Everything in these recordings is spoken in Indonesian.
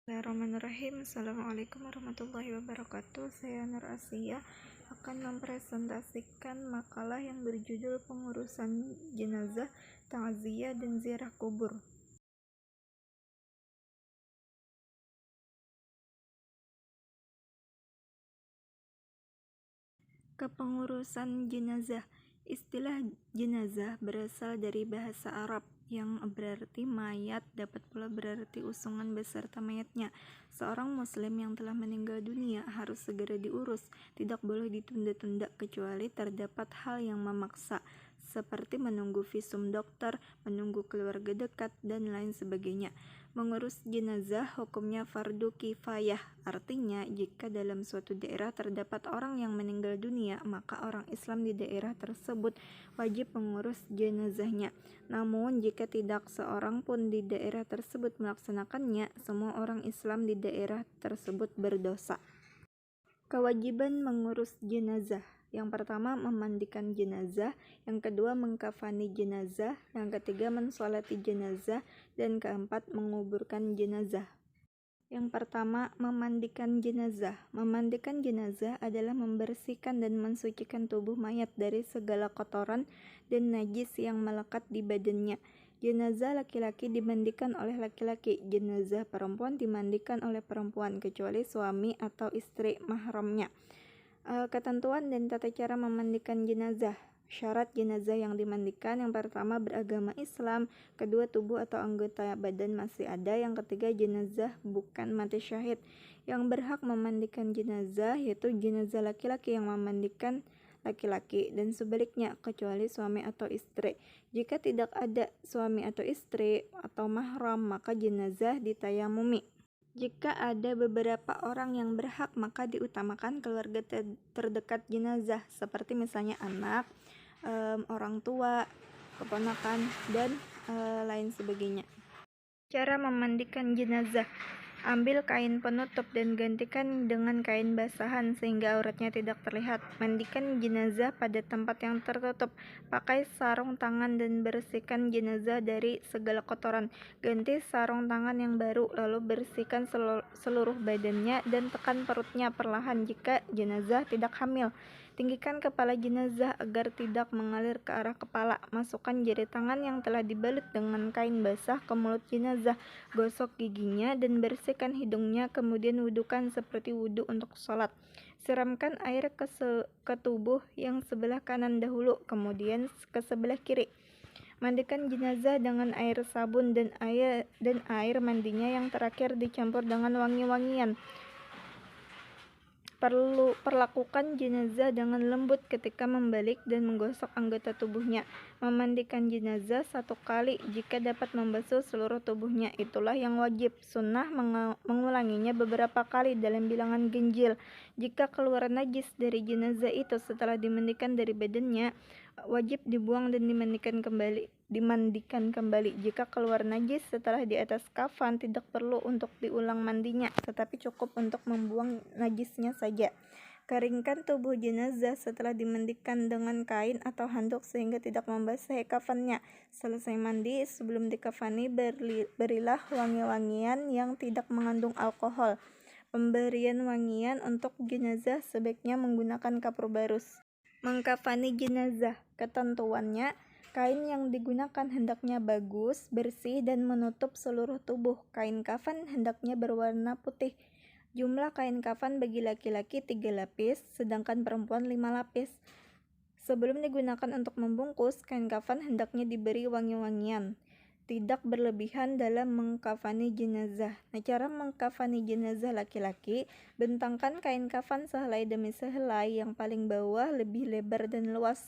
Bismillahirrahmanirrahim. Assalamualaikum warahmatullahi wabarakatuh. Saya Nur Asia akan mempresentasikan makalah yang berjudul Pengurusan Jenazah, Ta'ziyah dan Ziarah Kubur. Kepengurusan jenazah. Istilah jenazah berasal dari bahasa Arab yang berarti mayat, dapat pula berarti usungan beserta mayatnya. Seorang muslim yang telah meninggal dunia harus segera diurus, tidak boleh ditunda-tunda kecuali terdapat hal yang memaksa, seperti menunggu visum dokter, menunggu keluarga dekat, dan lain sebagainya. Mengurus jenazah hukumnya fardu kifayah, artinya jika dalam suatu daerah terdapat orang yang meninggal dunia, maka orang Islam di daerah tersebut wajib mengurus jenazahnya. Namun jika tidak seorang pun di daerah tersebut melaksanakannya, semua orang Islam di daerah tersebut berdosa. Kewajiban mengurus jenazah. Yang pertama, memandikan jenazah. Yang kedua, mengkafani jenazah. Yang ketiga, mensolati jenazah. Dan keempat, menguburkan jenazah. Yang pertama, memandikan jenazah. Memandikan jenazah adalah membersihkan dan mensucikan tubuh mayat dari segala kotoran dan najis yang melekat di badannya. Jenazah laki-laki dimandikan oleh laki-laki, jenazah perempuan dimandikan oleh perempuan, kecuali suami atau istri mahramnya. Ketentuan dan tata cara memandikan jenazah. Syarat jenazah yang dimandikan: yang pertama, beragama Islam; kedua, tubuh atau anggota badan masih ada; yang ketiga, jenazah bukan mati syahid. Yang berhak memandikan jenazah yaitu jenazah laki-laki yang memandikan laki-laki, dan sebaliknya, kecuali suami atau istri. Jika tidak ada suami atau istri atau mahram, maka jenazah ditayamumi. Jika ada beberapa orang yang berhak, maka diutamakan keluarga terdekat jenazah, seperti misalnya anak, orang tua, keponakan, dan lain sebagainya. Cara memandikan jenazah: ambil kain penutup dan gantikan dengan kain basahan sehingga auratnya tidak terlihat. Mandikan jenazah pada tempat yang tertutup. Pakai sarung tangan dan bersihkan jenazah dari segala kotoran. Ganti sarung tangan yang baru, lalu bersihkan seluruh badannya dan tekan perutnya perlahan jika jenazah tidak hamil. Tinggikan kepala jenazah agar tidak mengalir ke arah kepala. Masukkan jari tangan yang telah dibalut dengan kain basah ke mulut jenazah. Gosok giginya dan bersihkan hidungnya, kemudian wudukan seperti wudu untuk sholat. Siramkan air ke tubuh yang sebelah kanan dahulu, kemudian ke sebelah kiri. Mandikan jenazah dengan air sabun dan air mandinya yang terakhir dicampur dengan wangi-wangian. Perlakukan jenazah dengan lembut ketika membalik dan menggosok anggota tubuhnya. Memandikan jenazah 1 kali jika dapat membasuh seluruh tubuhnya. Itulah yang wajib. Sunnah mengulanginya beberapa kali dalam bilangan ganjil. Jika keluar najis dari jenazah itu setelah dimandikan dari badannya, wajib dibuang dan dimandikan kembali. Jika keluar najis setelah di atas kafan, tidak perlu untuk diulang mandinya, tetapi cukup untuk membuang najisnya saja. Keringkan tubuh jenazah setelah dimandikan dengan kain atau handuk sehingga tidak membasahi kafannya. Selesai mandi, sebelum dikafani, berilah wangi-wangian yang tidak mengandung alkohol. Pemberian wangian untuk jenazah sebaiknya menggunakan kapur barus. Mengkafani jenazah. Ketentuannya: kain yang digunakan hendaknya bagus, bersih, dan menutup seluruh tubuh. Kain kafan hendaknya berwarna putih. Jumlah kain kafan bagi laki-laki 3 lapis, sedangkan perempuan 5 lapis. Sebelum digunakan untuk membungkus, kain kafan hendaknya diberi wangi-wangian. Tidak berlebihan dalam mengkafani jenazah. Cara mengkafani jenazah laki-laki: bentangkan kain kafan sehelai demi sehelai, yang paling bawah lebih lebar dan luas.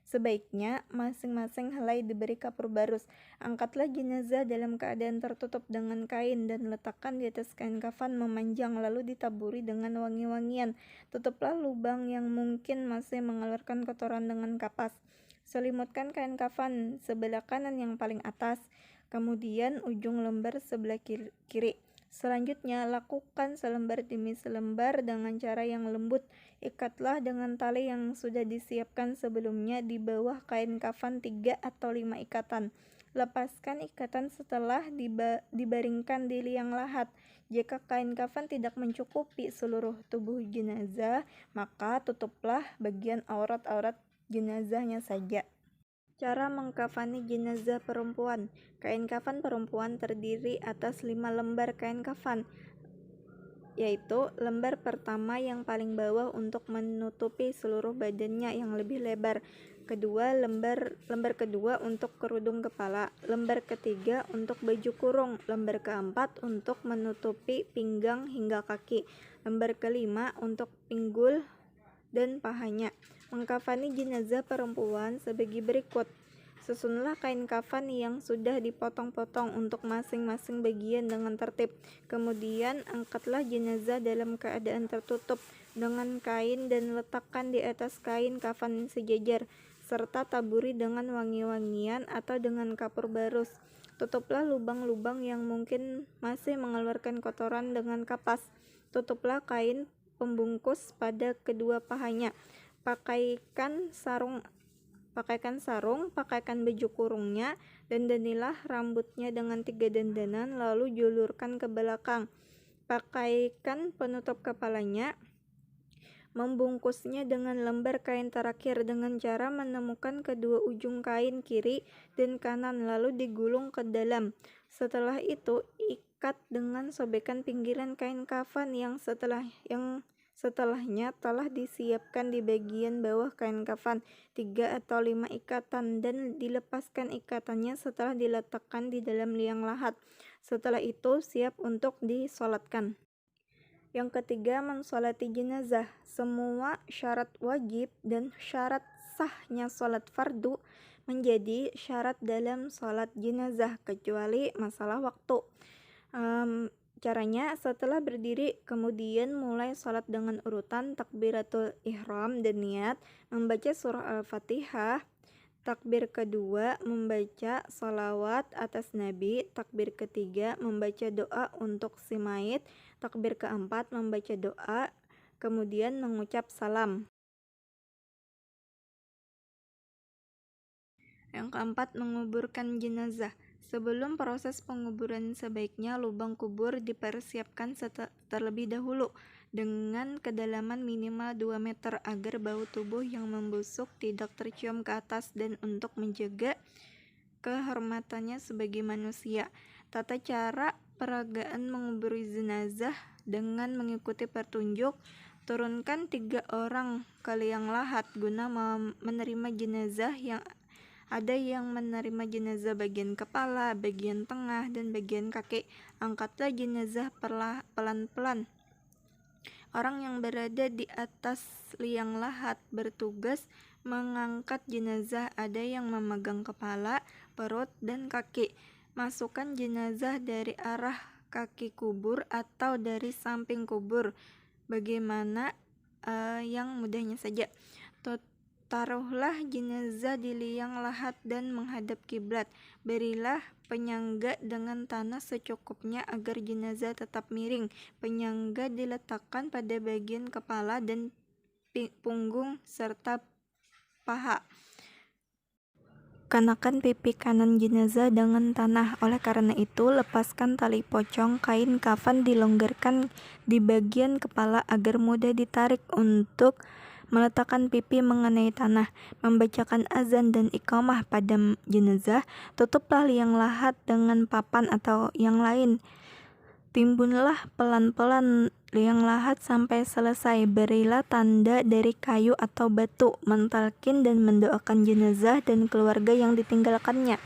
Sebaiknya masing-masing helai diberi kapur barus. Angkatlah jenazah dalam keadaan tertutup dengan kain dan letakkan di atas kain kafan memanjang, lalu ditaburi dengan wangi-wangian. Tutuplah lubang yang mungkin masih mengeluarkan kotoran dengan kapas. Selimutkan kain kafan sebelah kanan yang paling atas, kemudian ujung lembar sebelah kiri. Selanjutnya, lakukan selembar demi selembar dengan cara yang lembut. Ikatlah dengan tali yang sudah disiapkan sebelumnya di bawah kain kafan 3 atau 5 ikatan. Lepaskan ikatan setelah dibaringkan di liang lahat. Jika kain kafan tidak mencukupi seluruh tubuh jenazah, maka tutuplah bagian aurat-aurat jenazahnya saja. Cara mengkafani jenazah perempuan. Kain kafan perempuan terdiri atas 5 lembar kain kafan, yaitu lembar pertama yang paling bawah untuk menutupi seluruh badannya yang lebih lebar, lembar kedua untuk kerudung kepala, lembar ketiga untuk baju kurung, lembar keempat untuk menutupi pinggang hingga kaki, lembar kelima untuk pinggul dan pahanya. Mengkafani jenazah perempuan sebagai berikut. Susunlah kain kafan yang sudah dipotong-potong untuk masing-masing bagian dengan tertib. Kemudian angkatlah jenazah dalam keadaan tertutup dengan kain dan letakkan di atas kain kafan sejajar, serta taburi dengan wangi-wangian atau dengan kapur barus. Tutuplah lubang-lubang yang mungkin masih mengeluarkan kotoran dengan kapas. Tutuplah kain pembungkus pada kedua pahanya. Pakaikan sarung, pakaikan baju kurungnya, dandanilah rambutnya dengan 3 dandanan, lalu julurkan ke belakang. Pakaikan penutup kepalanya, membungkusnya dengan lembar kain terakhir dengan cara menemukan kedua ujung kain kiri dan kanan, lalu digulung ke dalam. Setelah itu, ikat dengan sobekan pinggiran kain kafan yang setelahnya telah disiapkan di bagian bawah kain kafan, 3 atau 5 ikatan, dan dilepaskan ikatannya setelah diletakkan di dalam liang lahat. Setelah itu siap untuk disolatkan. Yang ketiga, mensolati jenazah. Semua syarat wajib dan syarat sahnya solat fardu menjadi syarat dalam solat jenazah, kecuali masalah waktu. Caranya, setelah berdiri, kemudian mulai sholat dengan urutan takbiratul ihram dan niat, membaca surah Al-Fatihah. Takbir kedua, membaca salawat atas Nabi. Takbir ketiga, membaca doa untuk si mayit. Takbir keempat, membaca doa, kemudian mengucap salam. Yang keempat, menguburkan jenazah. Sebelum proses penguburan, sebaiknya lubang kubur dipersiapkan terlebih dahulu dengan kedalaman minimal 2 meter agar bau tubuh yang membusuk tidak tercium ke atas dan untuk menjaga kehormatannya sebagai manusia. Tata cara peragaan menguburi jenazah dengan mengikuti petunjuk. Turunkan 3 orang ke liang lahat guna menerima jenazah. Ada yang menerima jenazah bagian kepala, bagian tengah, dan bagian kaki. Angkatlah jenazah pelan-pelan. Orang yang berada di atas liang lahat bertugas mengangkat jenazah. Ada yang memegang kepala, perut, dan kaki. Masukkan jenazah dari arah kaki kubur atau dari samping kubur, bagaimana yang mudahnya saja. Taruhlah jenazah di liang lahat dan menghadap kiblat. Berilah penyangga dengan tanah secukupnya agar jenazah tetap miring. Penyangga diletakkan pada bagian kepala dan punggung serta paha. Kenakan pipi kanan jenazah dengan tanah. Oleh karena itu, lepaskan tali pocong kain kafan, dilonggarkan di bagian kepala agar mudah ditarik untuk meletakkan pipi mengenai tanah. Membacakan azan dan iqamah pada jenazah. Tutuplah liang lahat dengan papan atau yang lain. Timbunlah pelan-pelan liang lahat sampai selesai. Berilah tanda dari kayu atau batu, mentalkin dan mendoakan jenazah dan keluarga yang ditinggalkannya.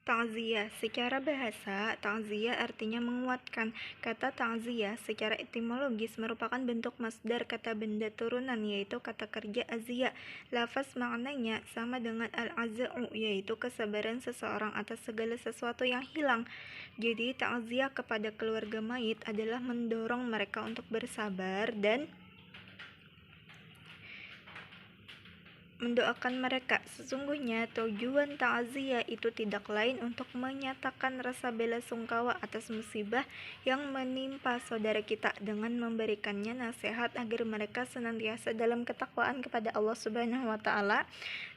Ta'ziyah. Secara bahasa, ta'ziyah artinya menguatkan. Kata ta'ziyah secara etimologis merupakan bentuk masdar kata benda turunan, yaitu kata kerja azia. Lafaz maknanya sama dengan al-aza'u, yaitu kesabaran seseorang atas segala sesuatu yang hilang. Jadi ta'ziyah kepada keluarga mayit adalah mendorong mereka untuk bersabar dan mendoakan mereka. Sesungguhnya tujuan ta'ziyah itu tidak lain untuk menyatakan rasa bela sungkawa atas musibah yang menimpa saudara kita dengan memberikannya nasihat agar mereka senantiasa dalam ketakwaan kepada Allah Subhanahu wa taala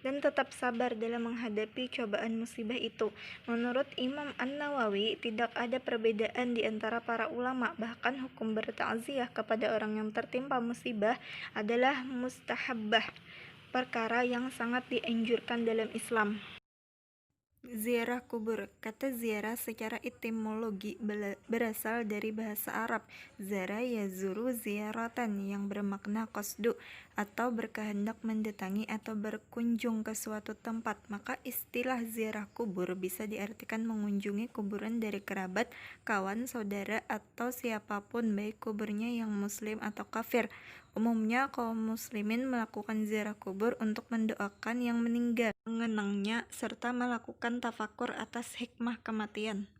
dan tetap sabar dalam menghadapi cobaan musibah itu. Menurut Imam An-Nawawi, tidak ada perbedaan di antara para ulama, bahkan hukum bertakziah kepada orang yang tertimpa musibah adalah mustahabbah, perkara yang sangat dianjurkan dalam Islam. Ziarah kubur. Kata ziarah secara etimologi berasal dari bahasa Arab zara yazuru ziaratan, yang bermakna qasdu atau berkehendak mendatangi atau berkunjung ke suatu tempat. Maka istilah ziarah kubur bisa diartikan mengunjungi kuburan dari kerabat, kawan, saudara, atau siapapun, baik kuburnya yang muslim atau kafir. Umumnya kaum muslimin melakukan ziarah kubur untuk mendoakan yang meninggal, mengenangnya, serta melakukan tafakur atas hikmah kematian.